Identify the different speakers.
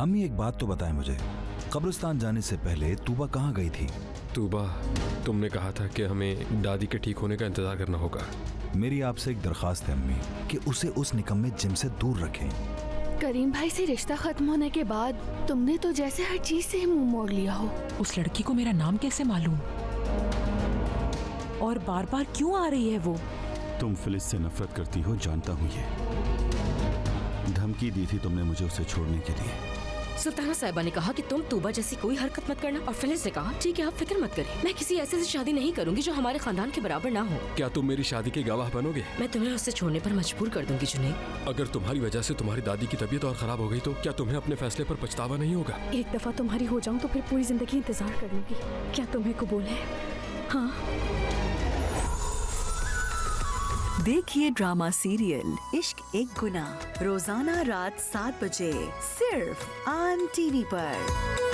Speaker 1: अम्मी एक बात तो बताएं मुझे, कब्रिस्तान जाने से पहले तूबा कहाँ गई थी?
Speaker 2: तूबा, तुमने कहा था कि हमें दादी के ठीक होने का इंतजार करना होगा।
Speaker 1: मेरी आपसे एक दरखास्त है अम्मी कि उसे उस निकम्मे जिम से दूर रखें।
Speaker 3: करीम भाई से रिश्ता खत्म होने के बाद तुमने तो जैसे हर चीज से मुंह मोड़ लिया हो।
Speaker 4: उस लड़की को मेरा नाम कैसे मालूम? और बार बार क्यों आ रही है वो?
Speaker 5: तुम फिलिस से नफरत करती हो, जानता हूँ ये। धमकी दी थी तुमने मुझे उसे छोड़ने के लिए।
Speaker 6: सुल्ताना साहिबा ने कहा कि तुम तूबा जैसी कोई हरकत मत करना, और फिलिस ने कहा ठीक है आप फिक्र मत करें, मैं किसी ऐसे से शादी नहीं करूंगी जो हमारे खानदान के बराबर ना हो।
Speaker 2: क्या तुम मेरी शादी के गवाह बनोगे?
Speaker 6: मैं तुम्हें उससे छोड़ने पर मजबूर कर दूंगी जुनैद।
Speaker 2: अगर तुम्हारी वजह से तुम्हारी दादी की तबीयत और खराब हो गई तो क्या तुम्हें अपने फैसले पर पछतावा नहीं होगा?
Speaker 7: एक दफा तुम्हारी हो जाऊं तो फिर पूरी जिंदगी इंतजार कर लूंगी। क्या तुम्हें कबूल है? हाँ।
Speaker 8: देखिए ड्रामा सीरियल इश्क एक गुनाह रोजाना रात 7 बजे सिर्फ ऑन टीवी पर।